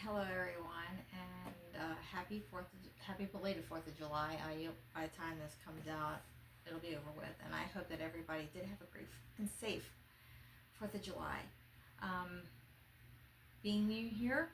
Hello everyone, and happy belated Fourth of July. By the time this comes out, it'll be over with, and I hope that everybody did have a great and safe Fourth of July. Being new here,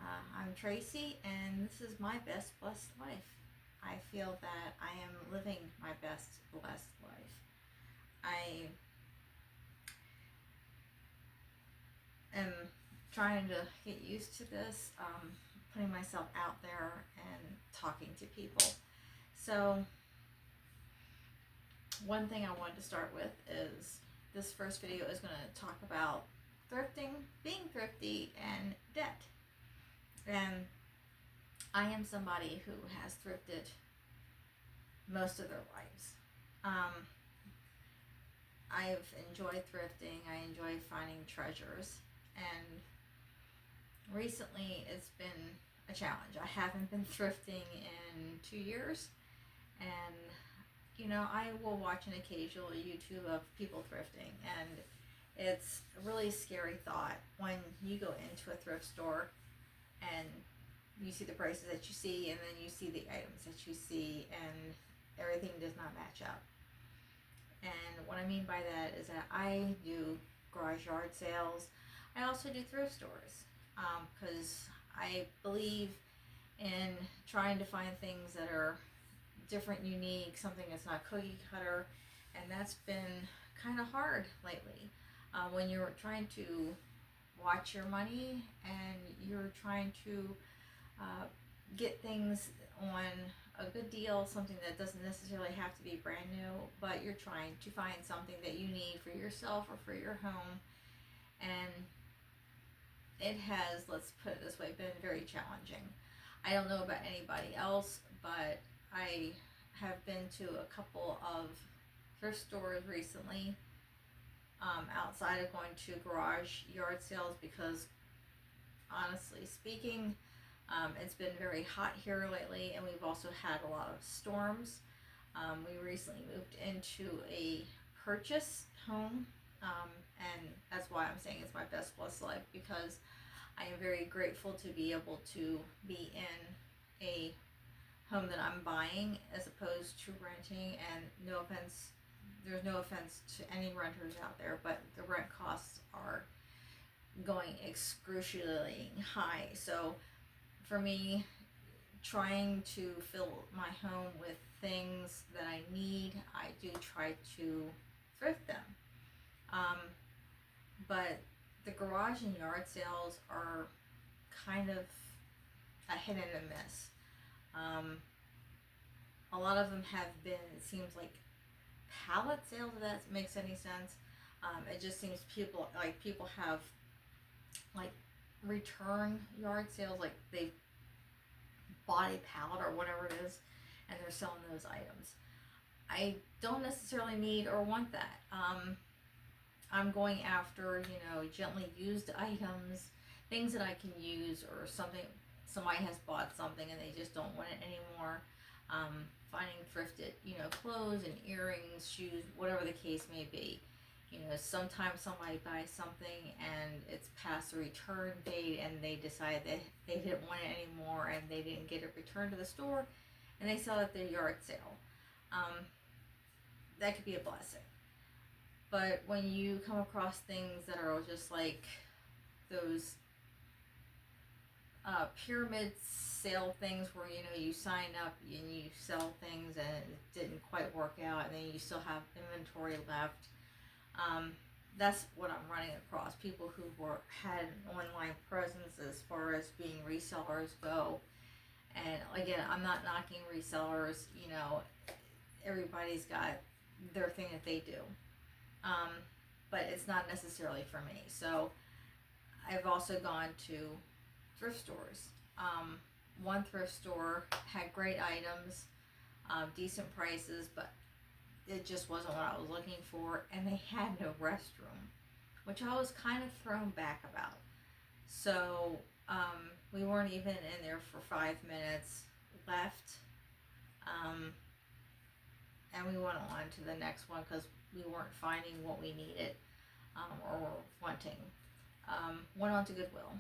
I'm Tracy, and this is my best blessed life. I feel that I am living my best blessed life. I am trying to get used to this, putting myself out there and talking to people. So one thing I wanted to start with is this first video is going to talk about thrifting, being thrifty, and debt. And I am somebody who has thrifted most of their lives. I've enjoyed thrifting. I enjoy finding treasures, and recently it's been a challenge. I haven't been thrifting in 2 years, and I will watch an occasional YouTube of people thrifting, and it's a really scary thought when you go into a thrift store and you see the prices that you see, and then you see the items that you see, and everything does not match up. And what I mean by that is that I do garage yard sales. I also do thrift stores, because I believe in trying to find things that are different, unique, something that's not cookie cutter, and that's been kind of hard lately. When you're trying to watch your money and you're trying to get things on a good deal, something that doesn't necessarily have to be brand new, but you're trying to find something that you need for yourself or for your home. And it has, let's put it this way, been very challenging. I don't know about anybody else, but I have been to a couple of thrift stores recently, outside of going to garage yard sales, because honestly speaking, it's been very hot here lately, and we've also had a lot of storms. We recently moved into a purchase home, and that's why I'm saying it's my best blessed life, because I am very grateful to be able to be in a home that I'm buying as opposed to renting. And no offense, there's no offense to any renters out there, but the rent costs are going excruciatingly high. So for me, trying to fill my home with things that I need, I do try to thrift them. But the garage and yard sales are kind of a hit and a miss. A lot of them have been, it seems like, pallet sales, if that makes any sense. It just seems people have like return yard sales, like they bought a pallet or whatever it is, and they're selling those items. I don't necessarily need or want that. I'm going after, gently used items, things that I can use, or something, somebody has bought something and they just don't want it anymore. Finding thrifted, clothes and earrings, shoes, whatever the case may be. Sometimes somebody buys something and it's past the return date, and they decide that they didn't want it anymore, and they didn't get it returned to the store, and they sell it at their yard sale. That could be a blessing. But when you come across things that are just like those pyramid sale things where you sign up and you sell things and it didn't quite work out, and then you still have inventory left, that's what I'm running across. People who had an online presence as far as being resellers go. And again, I'm not knocking resellers. Everybody's got their thing that they do, but it's not necessarily for me. So I've also gone to thrift stores. One thrift store had great items, decent prices, but it just wasn't what I was looking for, and they had no restroom, which I was kind of thrown back about. So we weren't even in there for 5 minutes, left, and we went on to the next one because we weren't finding what we needed or wanting. Went on to Goodwill.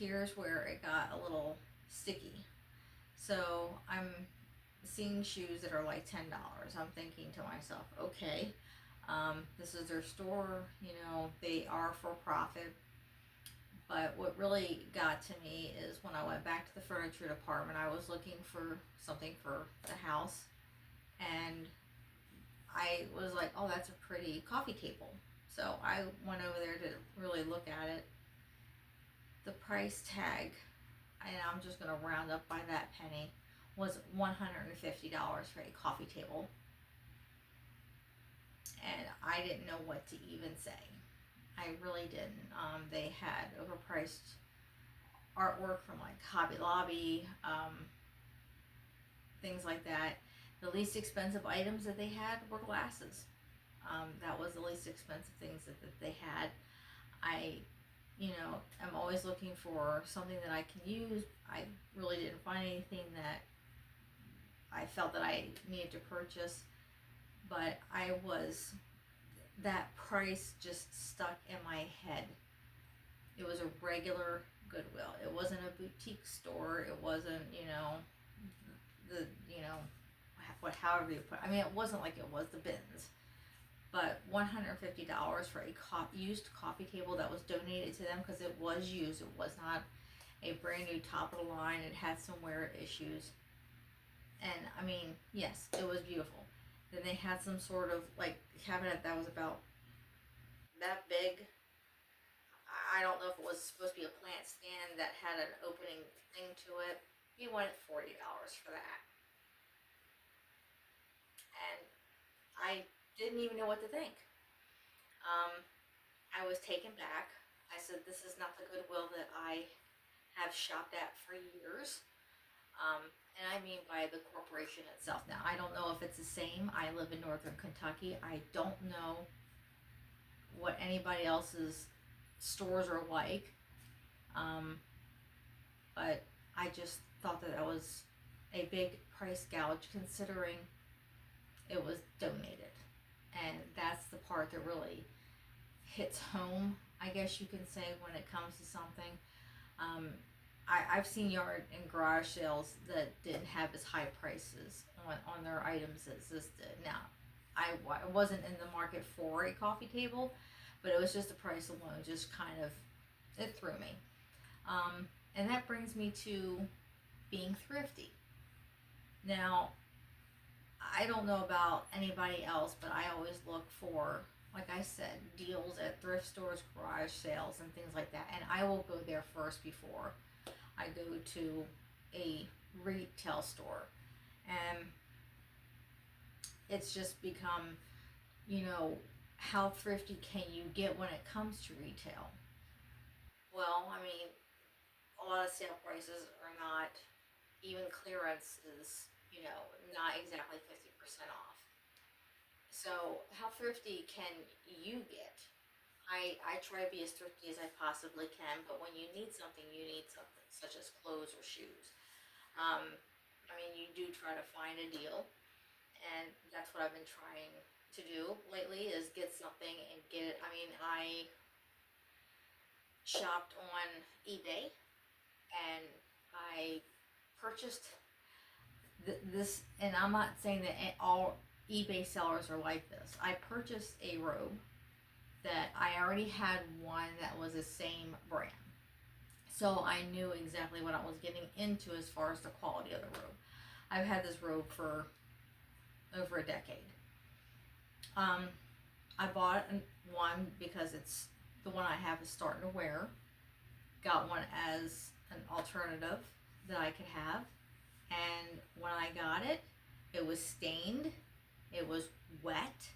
here's where it got a little sticky. So I'm seeing shoes that are like $10. I'm thinking to myself, okay, this is their store, you know, they are for profit. But what really got to me is when I went back to the furniture department, I was looking for something for the house, and I was like, oh, that's a pretty coffee table. So I went over there to really look at it. The price tag, and I'm just going to round up by that penny, was $150 for a coffee table. And I didn't know what to even say. I really didn't. They had overpriced artwork from like Hobby Lobby, things like that. The least expensive items that they had were glasses. That was the least expensive things that they had. I, you know, I'm always looking for something that I can use. I really didn't find anything that I felt that I needed to purchase, but that price just stuck in my head. It was a regular Goodwill. It wasn't a boutique store. It wasn't, you know, however you put it. I mean, it wasn't like it was the bins. But $150 for a used coffee table that was donated to them, because it was used. It was not a brand new top of the line. It had some wear issues. And I mean, yes, it was beautiful. Then they had some sort of like cabinet that was about that big. I don't know if it was supposed to be a plant stand that had an opening thing to it. He wanted $40 for that. And I didn't even know what to think. I was taken back. I said, this is not the Goodwill that I have shopped at for years. And I mean by the corporation itself. Now, I don't know if it's the same. I live in northern Kentucky. I don't know what anybody else's stores are like. But I just thought that was a big price gouge considering it was donated. And that's the part that really hits home, I guess you can say, when it comes to something. I've seen yard and garage sales that didn't have as high prices on their items as this did. Now, I wasn't in the market for a coffee table, but it was just the price alone just kind of, it threw me. And that brings me to being thrifty. Now, I don't know about anybody else, but I always look for, like I said, deals at thrift stores, garage sales, and things like that. And I will go there first before I go to a retail store. And it's just become, you know, how thrifty can you get when it comes to retail? Well, I mean, a lot of sale prices are not, even clearance is, you know, not exactly 50% off. So how thrifty can you get? I try to be as thrifty as I possibly can, but when you need something, such as clothes or shoes. I mean, you do try to find a deal, and that's what I've been trying to do lately, is get something and get it. I mean, I shopped on eBay, and I purchased this, and I'm not saying that all eBay sellers are like this. I purchased a robe that I already had one that was the same brand. So I knew exactly what I was getting into as far as the quality of the robe. I've had this robe for over a decade. I bought one because it's the one I have is starting to wear. Got one as an alternative that I could have. And when I got it, it was stained, it was wet,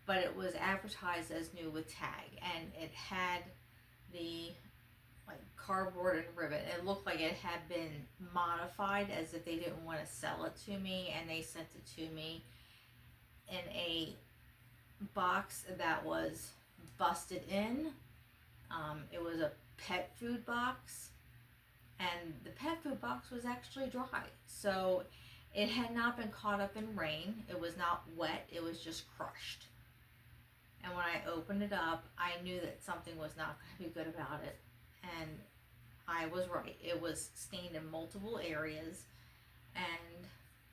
but it was advertised as new with tag, and it had the like cardboard and ribbon. It looked like it had been modified, as if they didn't want to sell it to me, and they sent it to me in a box that was busted in. It was a pet food box, and the pet food box was actually dry, so it had not been caught up in rain. It was not wet, it was just crushed. And when I opened it up, I knew that something was not going to be good about it. And I was right. It was stained in multiple areas, and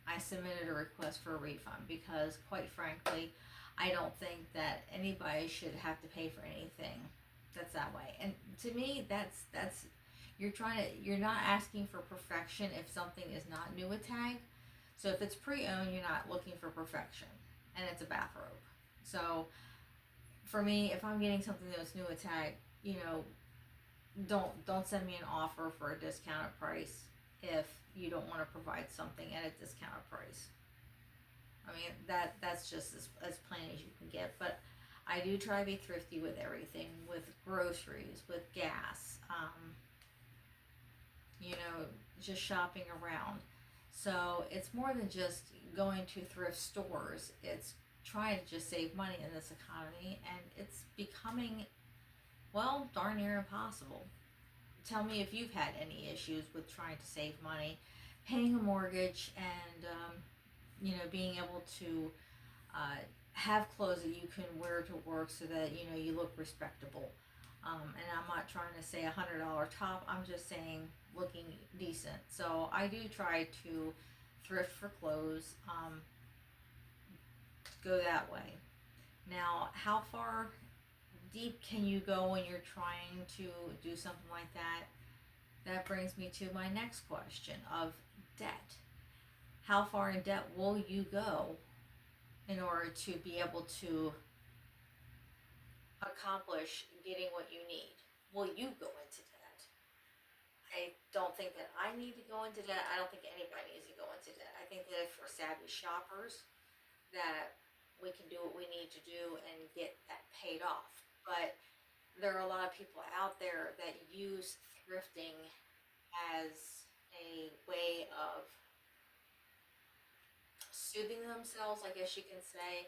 I submitted a request for a refund because, quite frankly, I don't think that anybody should have to pay for anything that's that way. And to me, that's you're not asking for perfection if something is not new with tag. So if it's pre-owned, you're not looking for perfection, and it's a bathrobe. So for me, if I'm getting something that's new with tag, you know, don't send me an offer for a discounted price if you don't want to provide something at a discounted price. I mean, that's just as plain as you can get. But I do try to be thrifty with everything, with groceries, with gas, you know, just shopping around. So it's more than just going to thrift stores. It's trying to just save money in this economy, and it's becoming, well, darn near impossible. Tell me if you've had any issues with trying to save money, paying a mortgage, and you know, being able to have clothes that you can wear to work so that you know you look respectable. And I'm not trying to say $100 top. I'm just saying looking decent. So I do try to thrift for clothes. Go that way. Now, how far deep can you go when you're trying to do something like that? That brings me to my next question of debt. How far in debt will you go in order to be able to accomplish getting what you need? Will you go into debt? I don't think that I need to go into debt. I don't think anybody needs to go into debt. I think that if we're savvy shoppers, that we can do what we need to do and get that paid off. But there are a lot of people out there that use thrifting as a way of soothing themselves, I guess you can say.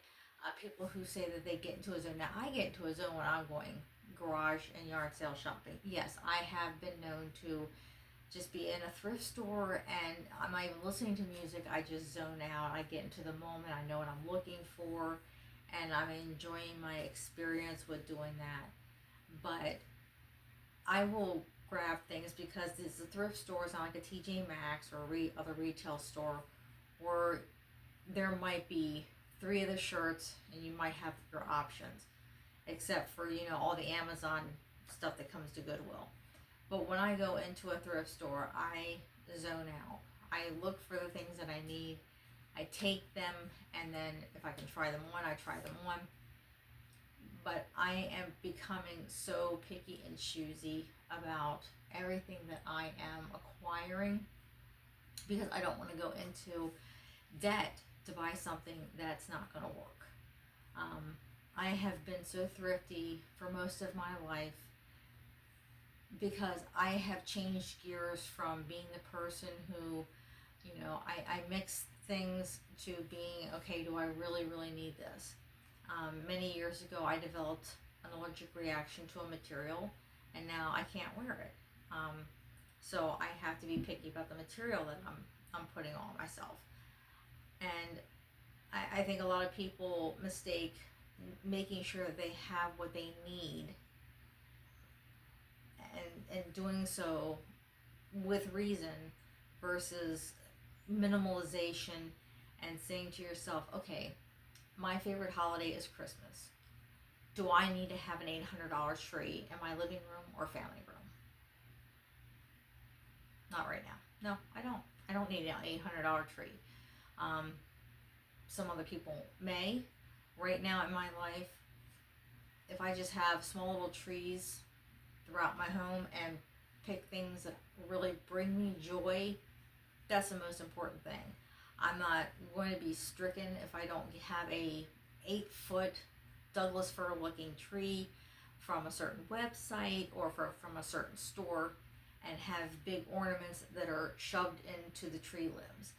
People who say that they get into a zone. Now, I get into a zone when I'm going garage and yard sale shopping. Yes, I have been known to just be in a thrift store and I'm not even listening to music. I just zone out. I get into the moment. I know what I'm looking for, and I'm enjoying my experience with doing that. But I will grab things because it's a thrift store. It's not like a TJ Maxx or other retail store where there might be three of the shirts and you might have your options, except for, you know, all the Amazon stuff that comes to Goodwill. But when I go into a thrift store, I zone out. I look for the things that I need. I take them, and then if I can try them on, I try them on. But I am becoming so picky and choosy about everything that I am acquiring because I don't want to go into debt to buy something that's not going to work. I have been so thrifty for most of my life because I have changed gears from being the person who, you know, I mix things to being, okay, do I really, really need this? Many years ago, I developed an allergic reaction to a material, and now I can't wear it. So I have to be picky about the material that I'm putting on myself. And I think a lot of people mistake making sure that they have what they need and doing so with reason versus minimalization and saying to yourself, okay, my favorite holiday is Christmas. Do I need to have an $800 tree in my living room or family room? Not right now. No, I don't. I don't need an $800 tree. Some other people may. Right now in my life, if I just have small little trees throughout my home and pick things that really bring me joy, that's the most important thing. I'm not going to be stricken if I don't have a 8-foot Douglas fir looking tree from a certain website or from a certain store and have big ornaments that are shoved into the tree limbs.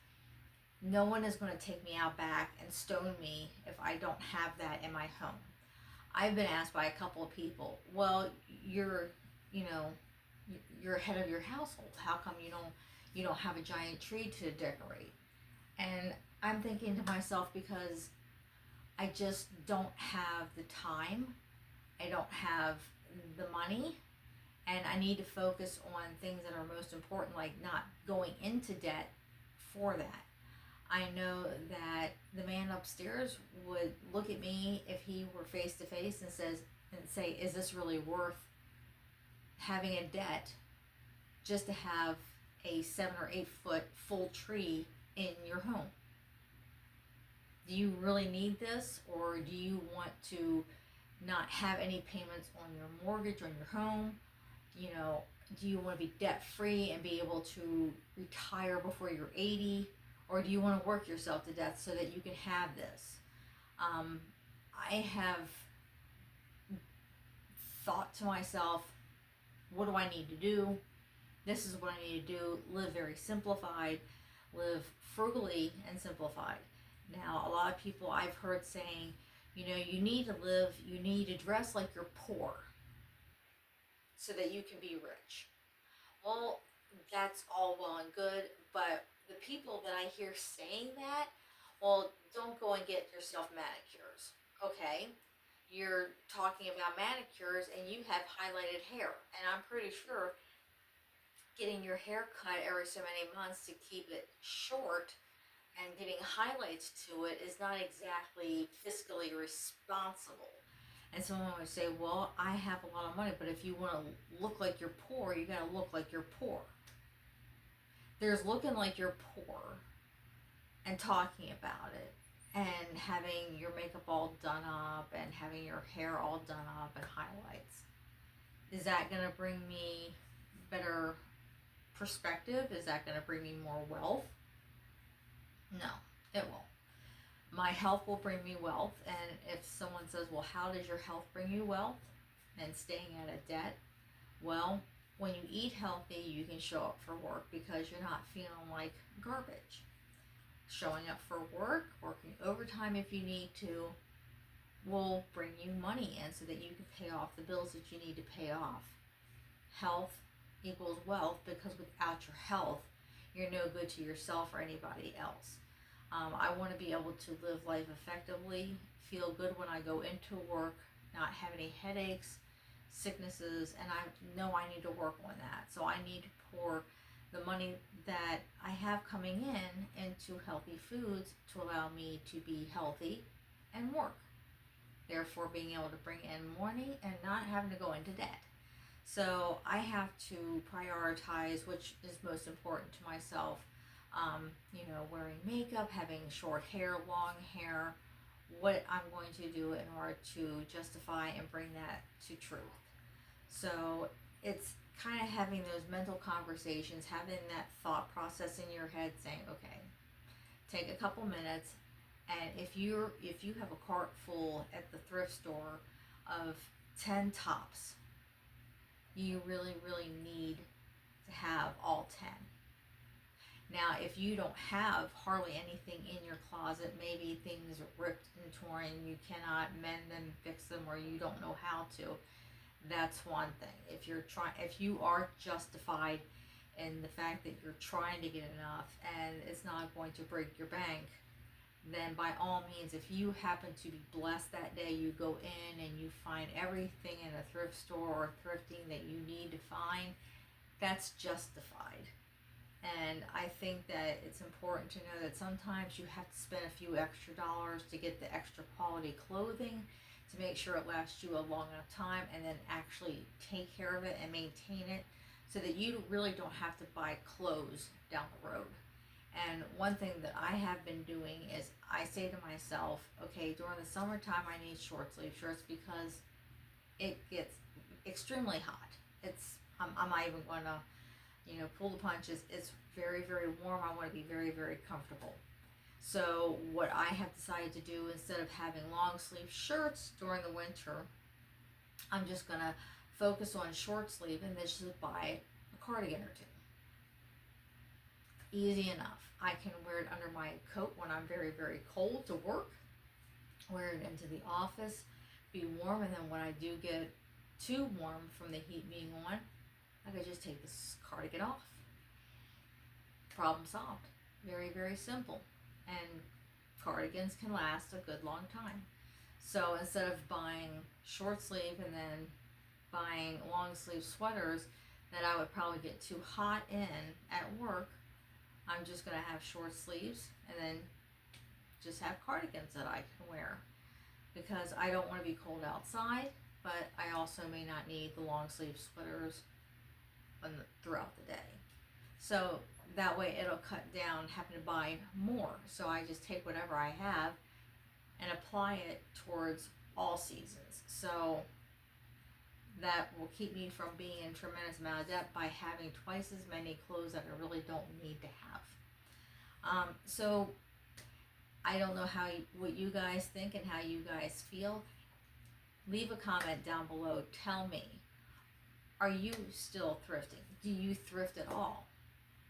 No one is going to take me out back and stone me if I don't have that in my home. I've been asked by a couple of people, well, you're head of your household. How come you don't have a giant tree to decorate? And I'm thinking to myself, because I just don't have the time. I don't have the money, And I need to focus on things that are most important, like not going into debt for that. I know that the man upstairs would look at me if he were face to face and say, "Is this really worth having a debt just to have a 7 or 8 foot full tree in your home? Do you really need this, or do you want to not have any payments on your mortgage on your home? You know, do you want to be debt free and be able to retire before you're 80? Or do you want to work yourself to death so that you can have this?" I have thought to myself, what do I need to do? This is what I need to do. Live very simplified, live frugally and simplified. Now, a lot of people I've heard saying, you need to dress like you're poor so that you can be rich. Well, that's all well and good, but the people that I hear saying that, well, don't go and get yourself manicures. Okay, you're talking about manicures and you have highlighted hair, and I'm pretty sure getting your hair cut every so many months to keep it short and getting highlights to it is not exactly fiscally responsible. And someone would say, "Well, I have a lot of money, but if you want to look like you're poor, you got to look like you're poor." There's looking like you're poor and talking about it and having your makeup all done up and having your hair all done up and highlights. Is that going to bring me better perspective? Is that going to bring me more wealth? No, it won't. My health will bring me wealth, and if someone says, "Well, how does your health bring you wealth?" and staying out of debt, well, when you eat healthy, you can show up for work because you're not feeling like garbage. Showing up for work, working overtime if you need to, will bring you money in so that you can pay off the bills that you need to pay off. Health equals wealth, because without your health, you're no good to yourself or anybody else. I want to be able to live life effectively, feel good when I go into work, not have any headaches, sicknesses, and I know I need to work on that. So I need to pour the money that I have coming in into healthy foods to allow me to be healthy and work. Therefore, being able to bring in money and not having to go into debt. So I have to prioritize which is most important to myself. Wearing makeup, having short hair, long hair, what I'm going to do in order to justify and bring that to truth. So it's kind of having those mental conversations, having that thought process in your head saying, okay, take a couple minutes, and if you have a cart full at the thrift store of 10 tops, you really, really need to have all 10. Now, if you don't have hardly anything in your closet, maybe things are ripped and torn, you cannot mend them, fix them, or you don't know how to, that's one thing. If you are justified in the fact that you're trying to get enough and it's not going to break your bank, then by all means, if you happen to be blessed that day, you go in and you find everything in a thrift store or thrifting that you need to find, that's justified. And I think that it's important to know that sometimes you have to spend a few extra dollars to get the extra quality clothing to make sure it lasts you a long enough time, and then actually take care of it and maintain it so that you really don't have to buy clothes down the road. And one thing that I have been doing is I say to myself, okay, during the summertime I need short sleeve shirts because it gets extremely hot. I'm not even going to pull the punches. It's very, very warm. I want to be very, very comfortable. So what I have decided to do, instead of having long sleeve shirts during the winter, I'm just going to focus on short sleeve and then just buy a cardigan or two. Easy enough. I can wear it under my coat when I'm very, very cold to work, wear it into the office, be warm, and then when I do get too warm from the heat being on, I could just take this cardigan off. Problem solved. Very, very simple. And cardigans can last a good long time. So instead of buying short sleeve and then buying long sleeve sweaters that I would probably get too hot in at work. I'm just going to have short sleeves and then just have cardigans that I can wear, because I don't want to be cold outside, but I also may not need the long sleeve sweaters throughout the day. So that way it'll cut down having to buy more. So I just take whatever I have and apply it towards all seasons. So that will keep me from being in tremendous amount of debt by having twice as many clothes that I really don't need to have. So I don't know what you guys think and how you guys feel. Leave a comment down below. Tell me, are you still thrifting? Do you thrift at all?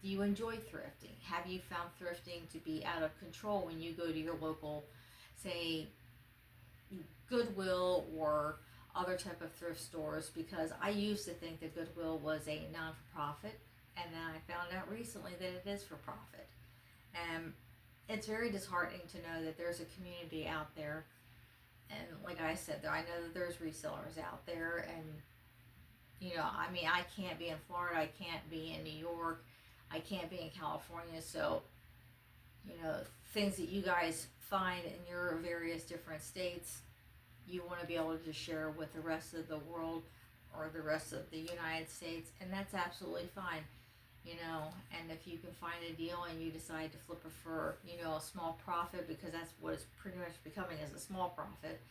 Do you enjoy thrifting? Have you found thrifting to be out of control when you go to your local, say, Goodwill or other type of thrift stores? Because I used to think that Goodwill was a non-for-profit, and then I found out recently that it is for profit. And it's very disheartening to know that there's a community out there. And like I said, I know that there's resellers out there, and you know, I mean, I can't be in Florida, I can't be in New York, I can't be in California, so, you know, things that you guys find in your various different states, you want to be able to share with the rest of the world or the rest of the United States, and that's absolutely fine, you know. And if you can find a deal and you decide to flip it for, you know, a small profit, because that's what it's pretty much becoming, is a small profit,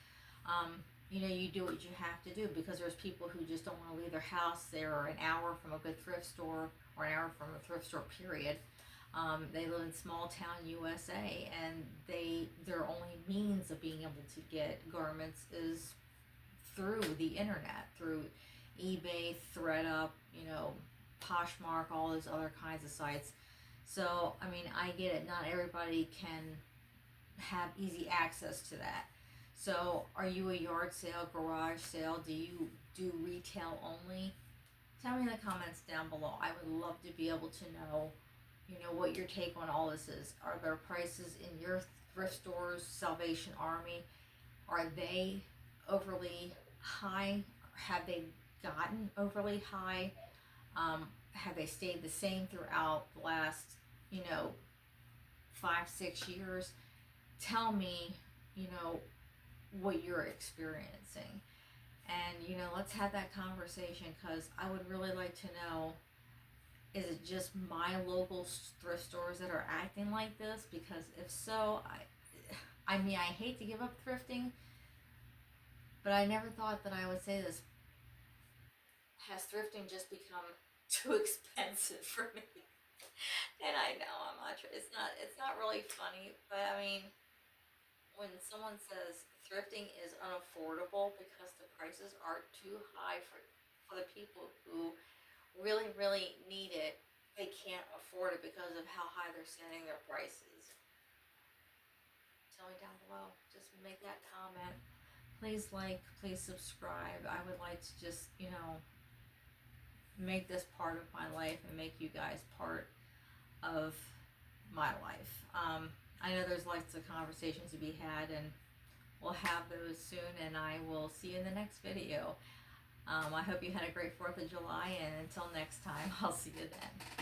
you know, you do what you have to do, because there's people who just don't want to leave their house. They're an hour from a good thrift store, or an hour from a thrift store, period. They live in small town USA, and their only means of being able to get garments is through the internet, through eBay, ThredUp, you know, Poshmark, all those other kinds of sites. So, I mean, I get it. Not everybody can have easy access to that. So, are you a yard sale, garage sale? Do you do retail only? Tell me in the comments down below. I would love to be able to know, you know, what your take on all this is. Are there prices in your thrift stores, Salvation Army? Are they overly high? Have they gotten overly high? Have they stayed the same throughout the last, you know, 5-6 years? Tell me, you know, what you're experiencing. And, you know, let's have that conversation, because I would really like to know, is it just my local thrift stores that are acting like this? Because if so, I mean, I hate to give up thrifting, but I never thought that I would say this. Has thrifting just become too expensive for me? And I know I'm not sure. It's not really funny, but I mean, when someone says thrifting is unaffordable because the prices are too high for the people who really, really need it, they can't afford it because of how high they're setting their prices. Tell me down below. Just make that comment. Please like, please subscribe. I would like to just, you know, make this part of my life and make you guys part of my life. I know there's lots of conversations to be had, and we'll have those soon, and I will see you in the next video. I hope you had a great 4th of July, and until next time, I'll see you then.